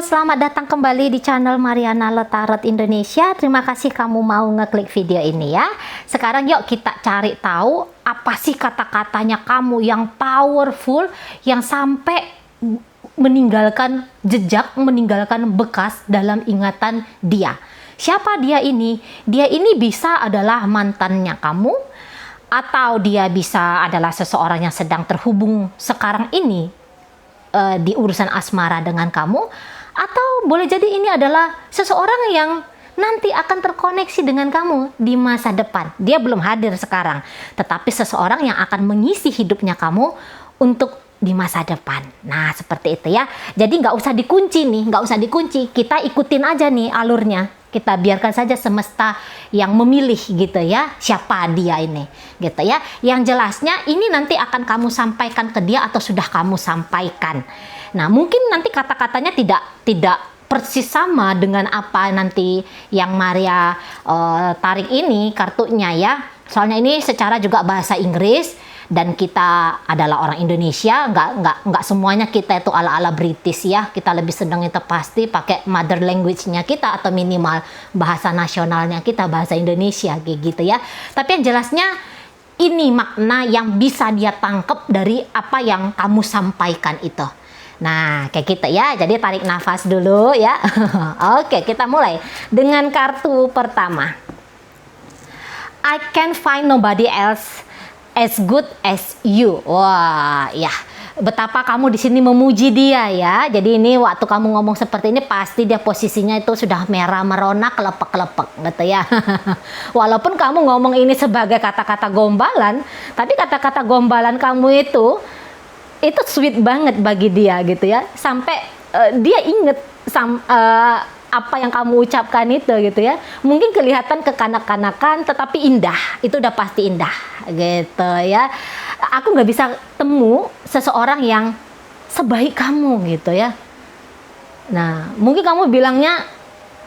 Selamat datang kembali di channel Mariana Letarot Indonesia. Terima kasih kamu mau ngeklik video ini ya. Sekarang yuk kita cari tahu apa sih kata-katanya kamu yang powerful, yang sampai meninggalkan jejak, meninggalkan bekas dalam ingatan dia. Siapa dia ini? Dia ini bisa adalah mantannya kamu, atau dia bisa adalah seseorang yang sedang terhubung sekarang ini di urusan asmara dengan kamu, atau boleh jadi ini adalah seseorang yang nanti akan terkoneksi dengan kamu di masa depan. Dia belum hadir sekarang, tetapi seseorang yang akan mengisi hidupnya kamu untuk di masa depan. Nah, seperti itu ya. Jadi nggak usah dikunci nih, nggak usah dikunci. Kita ikutin aja nih alurnya. Kita biarkan saja semesta yang memilih gitu ya, siapa dia ini gitu ya. Yang jelasnya ini nanti akan kamu sampaikan ke dia atau sudah kamu sampaikan. Nah, mungkin nanti kata-katanya tidak persis sama dengan apa nanti yang Maria tarik ini kartunya ya. Soalnya ini secara juga bahasa Inggris. Dan kita adalah orang Indonesia, nggak semuanya kita itu ala-ala British ya. Kita lebih senang itu pasti pakai mother language-nya kita atau minimal bahasa nasionalnya kita, bahasa Indonesia kayak gitu ya. Tapi yang jelasnya ini makna yang bisa dia tangkap dari apa yang kamu sampaikan itu. Nah, kayak gitu ya. Jadi tarik nafas dulu ya. Oke, kita mulai dengan kartu pertama. I can find nobody else as good as you. Wah, ya. Betapa kamu di sini memuji dia ya. Jadi ini waktu kamu ngomong seperti ini pasti dia posisinya itu sudah merah merona, kelepek-kelepek gitu ya. Walaupun kamu ngomong ini sebagai kata-kata gombalan, tapi kata-kata gombalan kamu itu sweet banget bagi dia gitu ya. Sampai dia inget apa yang kamu ucapkan itu gitu ya. Mungkin kelihatan kekanak-kanakan tetapi indah. Itu udah pasti indah gitu ya. Aku nggak bisa temu seseorang yang sebaik kamu gitu ya. Nah, mungkin kamu bilangnya,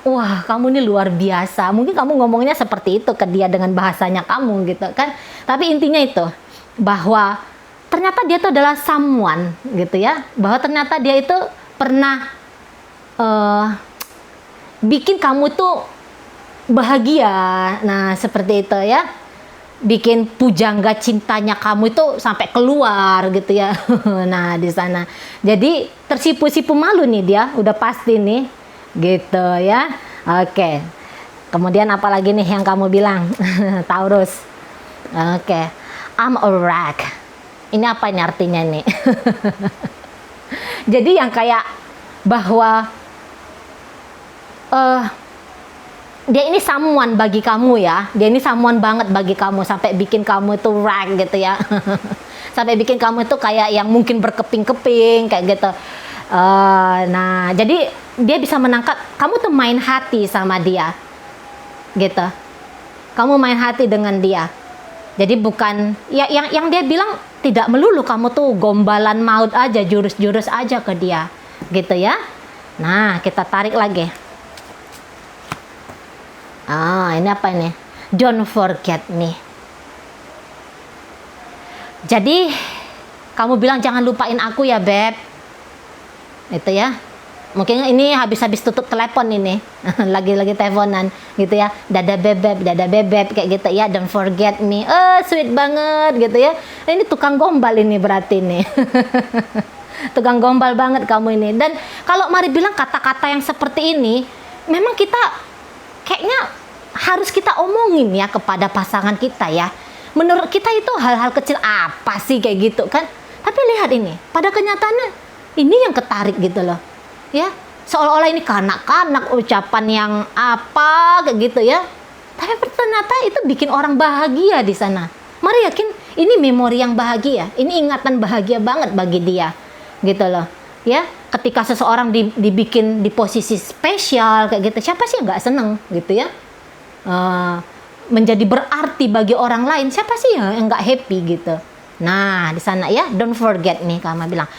wah kamu ini luar biasa. Mungkin kamu ngomongnya seperti itu ke dia dengan bahasanya kamu gitu kan. Tapi intinya itu, bahwa ternyata dia itu adalah someone gitu ya. Bahwa ternyata dia itu pernah bikin kamu tuh bahagia. Nah, seperti itu ya. Bikin pujangga cintanya kamu itu sampai keluar gitu ya. Nah, di sana. Jadi tersipu-sipu malu nih dia, udah pasti nih. Gitu ya. Oke. Kemudian apa lagi nih yang kamu bilang? Taurus. Oke. I'm a wreck. Ini apa ini artinya nih? Jadi yang kayak bahwa dia ini someone bagi kamu ya. Dia ini someone banget bagi kamu. Sampai bikin kamu itu wreck gitu ya. Sampai bikin kamu itu kayak yang mungkin berkeping-keping kayak gitu. Nah, jadi dia bisa menangkap kamu tuh main hati sama dia gitu. Kamu main hati dengan dia. Jadi bukan ya, yang dia bilang tidak melulu kamu tuh gombalan maut aja, jurus-jurus aja ke dia gitu ya. Nah, kita tarik lagi. Ini apa ini? Don't forget me. Jadi kamu bilang jangan lupain aku ya, Beb. Itu ya. Mungkin ini habis tutup telepon ini. Lagi-lagi teleponan gitu ya. Dada bebek kayak gitu ya. Don't forget me. Sweet banget gitu ya. Ini tukang gombal ini berarti nih. Tukang gombal banget kamu ini. Dan kalau Mari bilang kata-kata yang seperti ini, memang kita kayaknya harus kita omongin ya kepada pasangan kita ya. Menurut kita itu hal-hal kecil apa sih kayak gitu kan. Tapi lihat ini, pada kenyataannya ini yang ketarik gitu loh. Ya, seolah-olah ini kanak-kanak ucapan yang apa kayak gitu ya. Tapi ternyata itu bikin orang bahagia di sana. Mari yakin ini memori yang bahagia. Ini ingatan bahagia banget bagi dia. Gitu loh. Ya, ketika seseorang dibikin di posisi spesial kayak gitu, siapa sih yang nggak seneng gitu ya, menjadi berarti bagi orang lain, siapa sih yang nggak happy gitu. Nah, di sana ya, don't forget nih kamu bilang,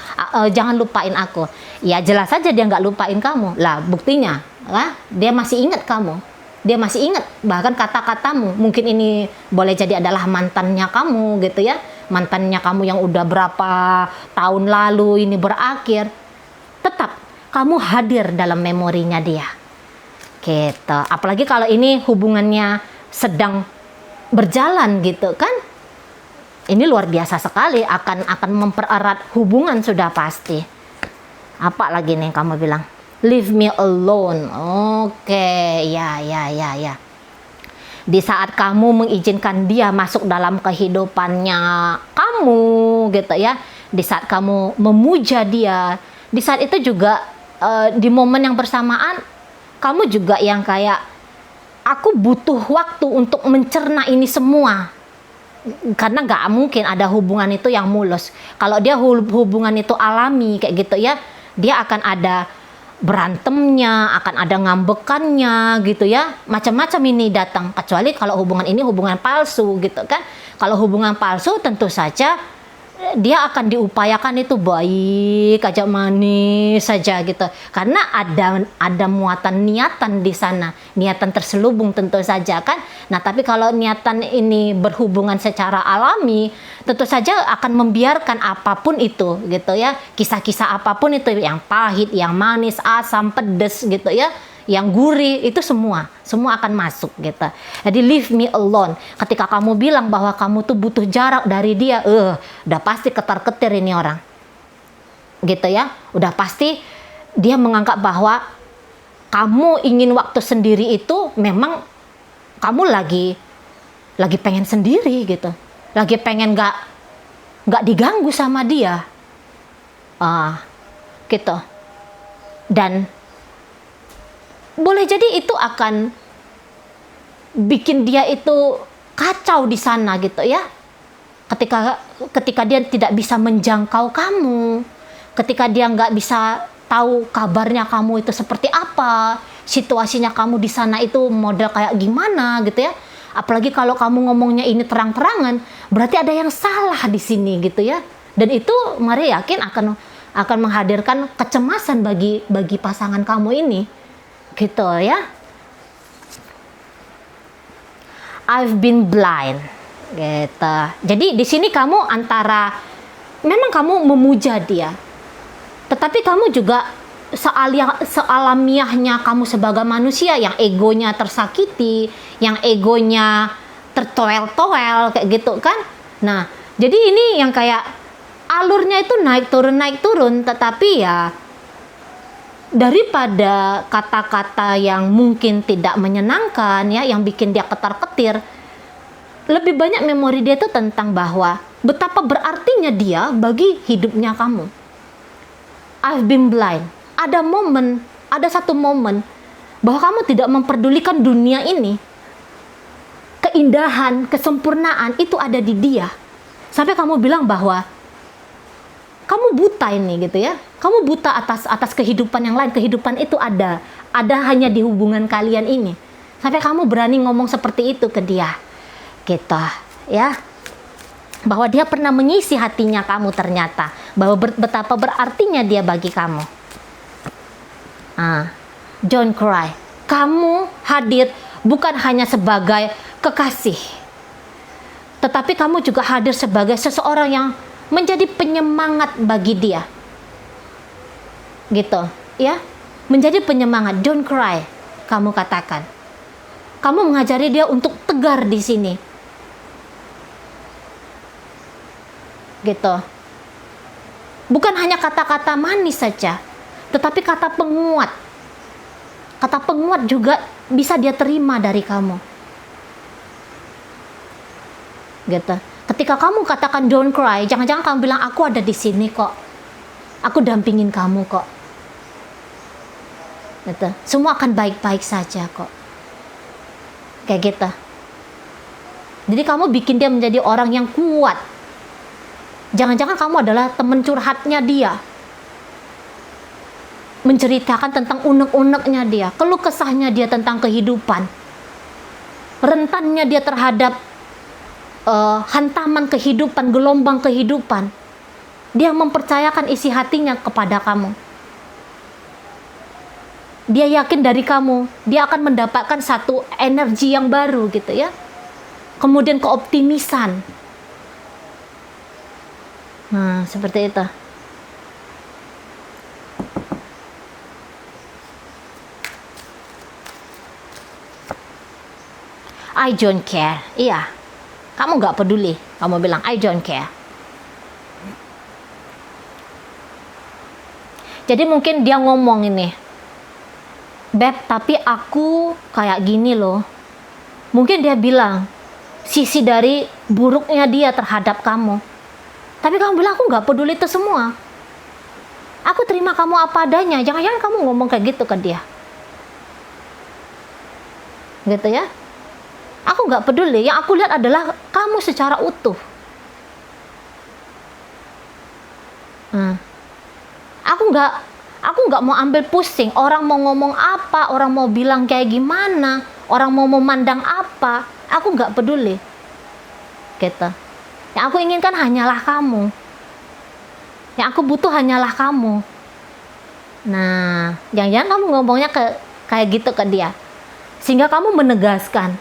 jangan lupain aku. Ya jelas saja dia nggak lupain kamu lah, buktinya lah dia masih ingat kamu, dia masih ingat bahkan kata-katamu. Mungkin ini boleh jadi adalah mantannya kamu gitu ya. Mantannya kamu yang udah berapa tahun lalu ini berakhir. Tetap kamu hadir dalam memorinya dia. Gitu. Apalagi kalau ini hubungannya sedang berjalan gitu kan. Ini luar biasa sekali, akan mempererat hubungan sudah pasti. Apa lagi nih kamu bilang? Leave me alone. Oke, ya. Di saat kamu mengizinkan dia masuk dalam kehidupannya kamu gitu ya. Di saat kamu memuja dia, di saat itu juga di momen yang bersamaan kamu juga yang kayak, aku butuh waktu untuk mencerna ini semua. Karena nggak mungkin ada hubungan itu yang mulus. Kalau dia hubungan itu alami kayak gitu ya, dia akan ada berantemnya, akan ada ngambekannya gitu ya, macam-macam ini datang. Kecuali kalau hubungan ini hubungan palsu gitu kan. Kalau hubungan palsu tentu saja dia akan diupayakan itu baik aja, manis saja gitu, karena ada muatan niatan di sana, niatan terselubung tentu saja kan. Nah tapi kalau niatan ini berhubungan secara alami, tentu saja akan membiarkan apapun itu gitu ya, kisah-kisah apapun itu, yang pahit, yang manis, asam, pedes gitu ya, yang gurih, itu semua akan masuk gitu. Jadi leave me alone. Ketika kamu bilang bahwa kamu tuh butuh jarak dari dia, udah pasti ketar-ketir ini orang gitu ya. Udah pasti dia menganggap bahwa kamu ingin waktu sendiri itu memang kamu lagi pengen sendiri gitu, lagi pengen nggak diganggu sama dia, gitu. Dan boleh jadi itu akan bikin dia itu kacau di sana gitu ya. Ketika dia tidak bisa menjangkau kamu, ketika dia nggak bisa tahu kabarnya kamu itu seperti apa, situasinya kamu di sana itu model kayak gimana gitu ya. Apalagi kalau kamu ngomongnya ini terang-terangan, berarti ada yang salah di sini gitu ya. Dan itu Maria yakin akan menghadirkan kecemasan bagi pasangan kamu ini. Gitu ya. I've been blind gitu. Jadi di sini kamu antara memang kamu memuja dia, tetapi kamu juga sealamiahnya kamu sebagai manusia yang egonya tersakiti, yang egonya tertoel-toel kayak gitu kan. Nah jadi ini yang kayak alurnya itu naik turun, tetapi ya daripada kata-kata yang mungkin tidak menyenangkan ya, yang bikin dia ketar-ketir, lebih banyak memori dia itu tentang bahwa betapa berartinya dia bagi hidupnya kamu. I've been blind. Ada satu momen bahwa kamu tidak memperdulikan dunia ini. Keindahan, kesempurnaan itu ada di dia. Sampai kamu bilang bahwa kamu buta ini gitu ya. Kamu buta atas kehidupan yang lain. Kehidupan itu ada hanya di hubungan kalian ini. Sampai kamu berani ngomong seperti itu ke dia. Gitu ya. Bahwa dia pernah mengisi hatinya kamu ternyata. Bahwa betapa berartinya dia bagi kamu. Don't cry. Kamu hadir bukan hanya sebagai kekasih, tetapi kamu juga hadir sebagai seseorang yang menjadi penyemangat bagi dia. Gitu, ya. Menjadi penyemangat. Don't cry. Kamu katakan. Kamu mengajari dia untuk tegar di sini. Gitu. Bukan hanya kata-kata manis saja, tetapi kata penguat. Kata penguat juga bisa dia terima dari kamu. Gitu. Ketika kamu katakan don't cry, jangan-jangan kamu bilang aku ada di sini kok. Aku dampingin kamu kok. Gitu. Semua akan baik-baik saja kok. Kayak gitu. Jadi kamu bikin dia menjadi orang yang kuat. Jangan-jangan kamu adalah teman curhatnya dia. Menceritakan tentang unek-uneknya dia, keluh kesahnya dia tentang kehidupan. Rentannya dia terhadap hantaman kehidupan, gelombang kehidupan. Dia mempercayakan isi hatinya kepada kamu. Dia yakin dari kamu, dia akan mendapatkan satu energi yang baru gitu ya. Kemudian keoptimisan. Nah, seperti itu. I don't care. Iya, kamu nggak peduli. Kamu bilang I don't care. Jadi mungkin dia ngomong ini, Beb, tapi aku kayak gini loh. Mungkin dia bilang sisi dari buruknya dia terhadap kamu. Tapi kamu bilang, aku nggak peduli itu semua. Aku terima kamu apa adanya. Jangan-jangan kamu ngomong kayak gitu ke dia. Gitu ya. Aku nggak peduli. Yang aku lihat adalah kamu secara utuh. Aku nggak mau ambil pusing. Orang mau ngomong apa, orang mau bilang kayak gimana, orang mau memandang apa, aku nggak peduli. Gitu. Yang aku inginkan hanyalah kamu. Yang aku butuh hanyalah kamu. Nah, jangan-jangan kamu ngomongnya kayak gitu ke dia. Sehingga kamu menegaskan.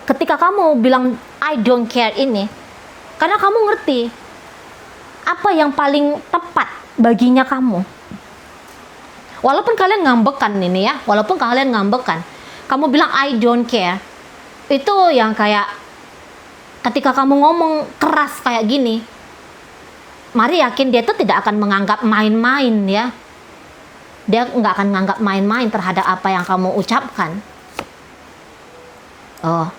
Ketika kamu bilang I don't care ini, karena kamu ngerti apa yang paling tepat baginya kamu. Walaupun kalian ngambekan ini ya, walaupun kalian ngambekan, kamu bilang I don't care, itu yang kayak ketika kamu ngomong keras kayak gini, mari yakin dia itu tidak akan menganggap main-main ya. Dia nggak akan menganggap main-main terhadap apa yang kamu ucapkan. Oh,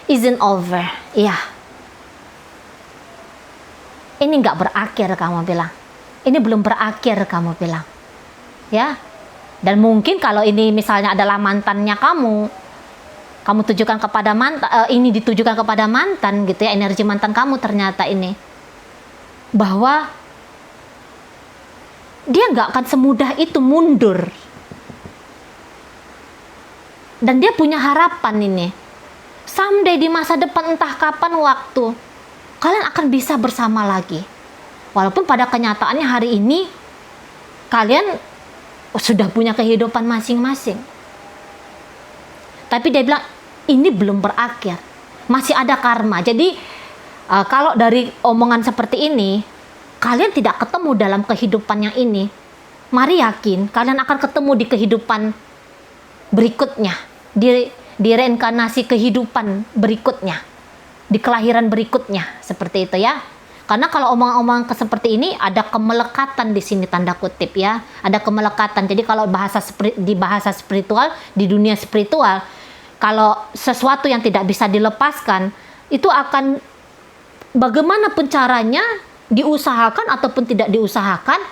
isn't over. Iya. Ini nggak berakhir, kamu bilang. Ini belum berakhir, kamu bilang. Ya. Dan mungkin kalau ini misalnya adalah mantannya kamu tujukan kepada mantan, ini ditujukan kepada mantan gitu ya, energi mantan kamu ternyata ini. Bahwa dia nggak akan semudah itu mundur. Dan dia punya harapan ini. Someday di masa depan, entah kapan waktu, kalian akan bisa bersama lagi. Walaupun pada kenyataannya hari ini kalian sudah punya kehidupan masing-masing. Tapi dia bilang ini belum berakhir. Masih ada karma. Jadi kalau dari omongan seperti ini, kalian tidak ketemu dalam kehidupan yang ini. Mari yakin kalian akan ketemu di kehidupan berikutnya. Di reinkarnasi kehidupan berikutnya, di kelahiran berikutnya, seperti itu ya. Karena kalau omongan-omongan seperti ini ada kemelekatan di sini, tanda kutip ya, ada kemelekatan. Jadi kalau di bahasa spiritual, di dunia spiritual, kalau sesuatu yang tidak bisa dilepaskan, itu akan bagaimanapun caranya, diusahakan ataupun tidak diusahakan,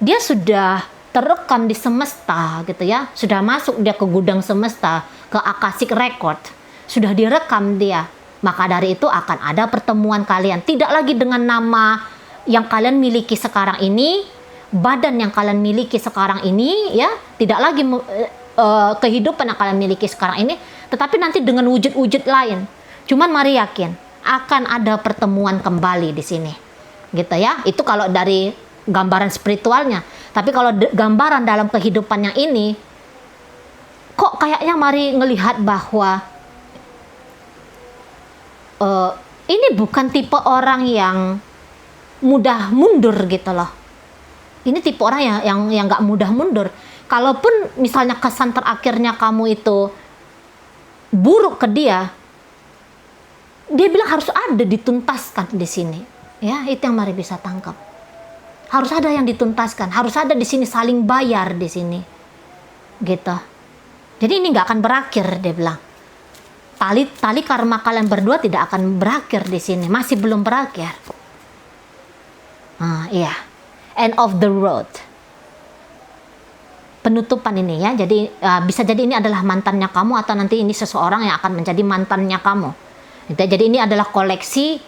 dia sudah terekam di semesta gitu ya, sudah masuk dia ke gudang semesta, ke Akashic Record, sudah direkam dia. Maka dari itu akan ada pertemuan kalian, tidak lagi dengan nama yang kalian miliki sekarang ini, badan yang kalian miliki sekarang ini ya, tidak lagi kehidupan yang kalian miliki sekarang ini, tetapi nanti dengan wujud-wujud lain. Cuman mari yakin akan ada pertemuan kembali di sini gitu ya. Itu kalau dari gambaran spiritualnya. Tapi kalau gambaran dalam kehidupan yang ini, kok kayaknya mari ngelihat bahwa ini bukan tipe orang yang mudah mundur gitu loh. Ini tipe orang yang nggak mudah mundur. Kalaupun misalnya kesan terakhirnya kamu itu buruk ke dia bilang harus ada dituntaskan di sini. Ya, itu yang mari bisa tangkap. Harus ada yang dituntaskan, harus ada di sini saling bayar di sini. Gitu. Jadi ini nggak akan berakhir, dia bilang. Tali karma kalian berdua tidak akan berakhir di sini, masih belum berakhir. Iya. End of the road. Penutupan ini ya. Jadi bisa jadi ini adalah mantannya kamu, atau nanti ini seseorang yang akan menjadi mantannya kamu. Jadi ini adalah koleksi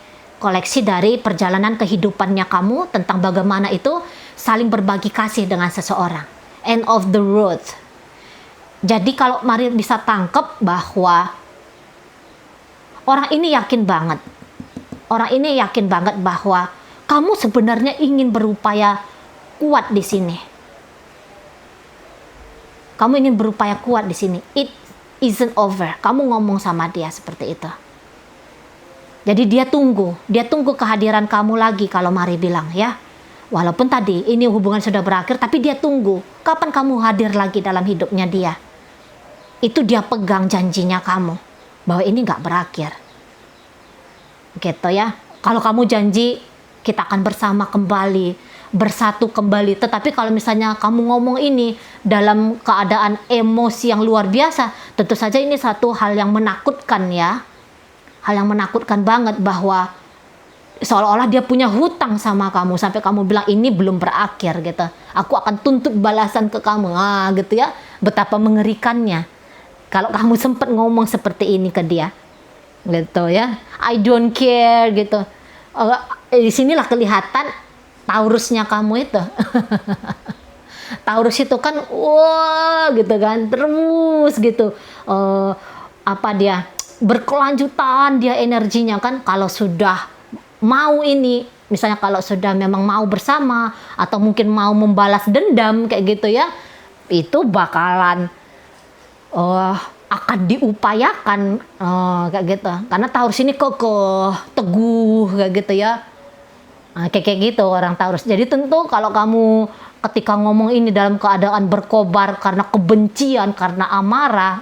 dari perjalanan kehidupannya kamu, tentang bagaimana itu saling berbagi kasih dengan seseorang. End of the road. Jadi kalau mari bisa tangkap bahwa orang ini yakin banget bahwa kamu sebenarnya ingin berupaya kuat di sini. Kamu ingin berupaya kuat di sini. It isn't over. Kamu ngomong sama dia seperti itu. Jadi dia tunggu kehadiran kamu lagi, kalau mari bilang ya. Walaupun tadi ini hubungan sudah berakhir, tapi dia tunggu kapan kamu hadir lagi dalam hidupnya dia. Itu dia pegang janjinya kamu, bahwa ini nggak berakhir. Gitu ya. Kalau kamu janji kita akan bersama kembali, bersatu kembali. Tetapi kalau misalnya kamu ngomong ini dalam keadaan emosi yang luar biasa, tentu saja ini satu hal yang menakutkan ya. Hal yang menakutkan banget, bahwa seolah-olah dia punya hutang sama kamu sampai kamu bilang ini belum berakhir gitu. Aku akan tuntut balasan ke kamu. Gitu ya. Betapa mengerikannya kalau kamu sempat ngomong seperti ini ke dia. Gitu ya. I don't care gitu. Di sinilah kelihatan Taurusnya kamu itu. Taurus itu kan wah gitu kan, terus gitu. Apa dia? Berkelanjutan dia energinya kan. Kalau sudah mau ini, misalnya kalau sudah memang mau bersama atau mungkin mau membalas dendam kayak gitu ya, itu bakalan akan diupayakan kayak gitu. Karena Taurus ini kokoh, teguh kayak gitu ya. Kayak gitu orang Taurus. Jadi tentu kalau kamu ketika ngomong ini dalam keadaan berkobar karena kebencian, karena amarah,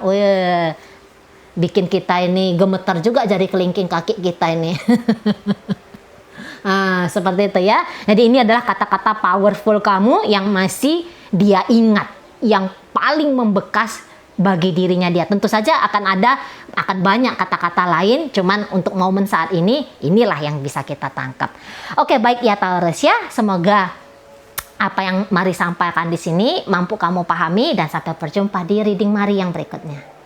bikin kita ini gemeter juga jari kelingking kaki kita ini. Seperti itu ya. Jadi ini adalah kata-kata powerful kamu yang masih dia ingat, yang paling membekas bagi dirinya dia. Tentu saja akan banyak kata-kata lain, cuman untuk momen saat ini, inilah yang bisa kita tangkap. Oke, baik ya Taurus ya. Semoga apa yang Mari sampaikan di sini mampu kamu pahami, dan sampai berjumpa di reading Mari yang berikutnya.